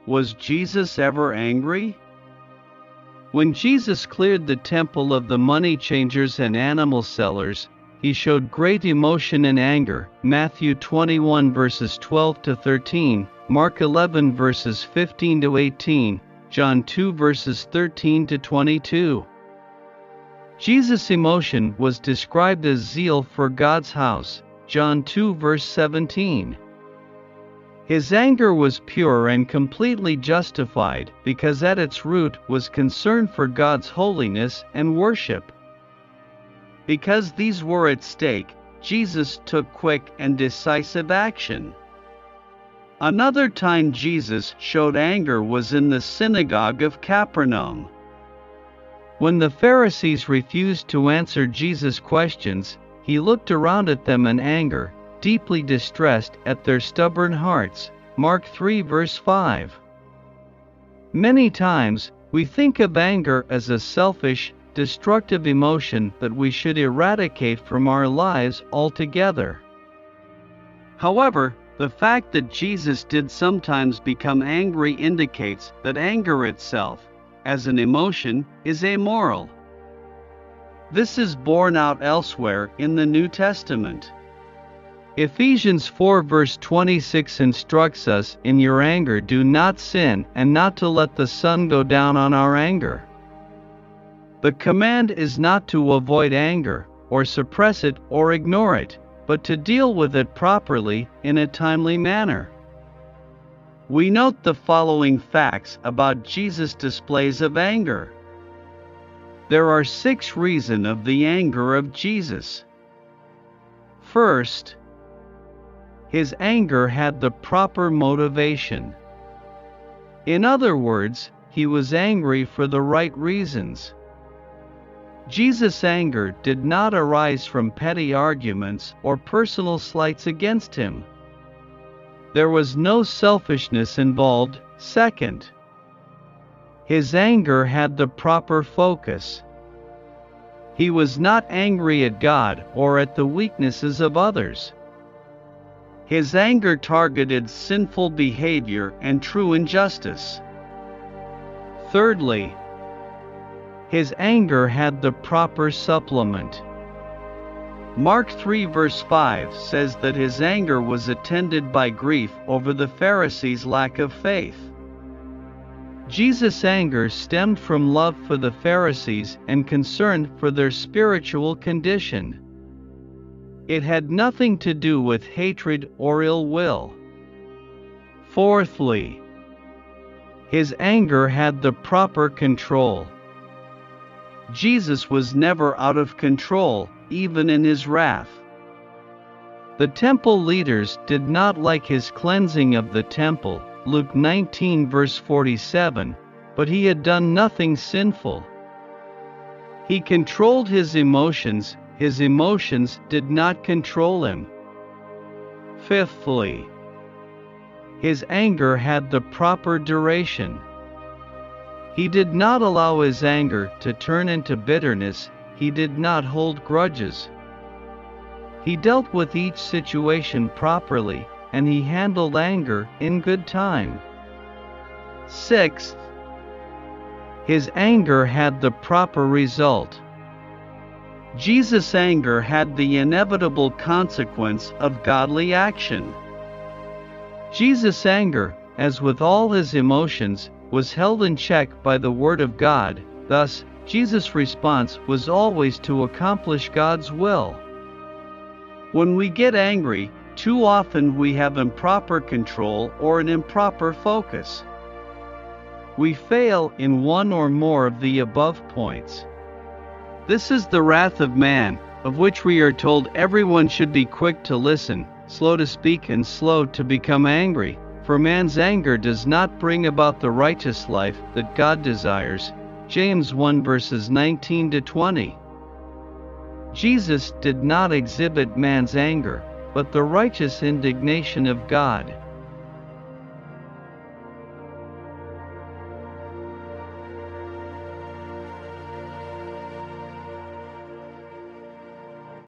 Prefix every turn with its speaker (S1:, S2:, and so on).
S1: Was Jesus ever angry? When Jesus cleared the temple of the money changers and animal sellers, he showed great emotion and anger. Matthew 21 verses 12 to 13, Mark 11 verses 15 to 18, John 2 verses 13 to 22. Jesus' emotion was described as zeal for God's house. John 2 verse 17. His anger was pure and completely justified because at its root was concern for God's holiness and worship. Because these were at stake, Jesus took quick and decisive action. Another time Jesus showed anger was in the synagogue of Capernaum. When the Pharisees refused to answer Jesus' questions, he looked around at them in anger, deeply distressed at their stubborn hearts. Mark 3 verse 5. Many times, we think of anger as a selfish, destructive emotion that we should eradicate from our lives altogether. However, the fact that Jesus did sometimes become angry indicates that anger itself, as an emotion, is amoral. This is borne out elsewhere in the New Testament. Ephesians 4 verse 26 instructs us, "In your anger do not sin, and not to let the sun go down on our anger." The command is not to avoid anger, or suppress it or ignore it, but to deal with it properly, in a timely manner. We note the following facts about Jesus' displays of anger. There are 6 reasons of the anger of Jesus. First, his anger had the proper motivation. In other words, he was angry for the right reasons. Jesus' anger did not arise from petty arguments or personal slights against him. There was no selfishness involved. Second, his anger had the proper focus. He was not angry at God or at the weaknesses of others. His anger targeted sinful behavior and true injustice. Thirdly, his anger had the proper supplement. Mark 3 verse 5 says that his anger was attended by grief over the Pharisees' lack of faith. Jesus' anger stemmed from love for the Pharisees and concern for their spiritual condition. It had nothing to do with hatred or ill will. Fourthly, his anger had the proper control. Jesus was never out of control, even in his wrath. The temple leaders did not like his cleansing of the temple, Luke 19 verse 47, but he had done nothing sinful. He controlled his emotions did not control him. Fifthly, his anger had the proper duration. He did not allow his anger to turn into bitterness. He did not hold grudges. He dealt with each situation properly, and he handled anger in good time. Sixth, his anger had the proper result. Jesus' anger had the inevitable consequence of godly action. Jesus' anger, as with all his emotions, was held in check by the Word of God. Thus, Jesus' response was always to accomplish God's will. When we get angry, too often we have improper control or an improper focus. We fail in one or more of the above points. This is the wrath of man, of which we are told everyone should be quick to listen, slow to speak, and slow to become angry, for man's anger does not bring about the righteous life that God desires. James 1 verses 19 to 20. Jesus did not exhibit man's anger, but the righteous indignation of God.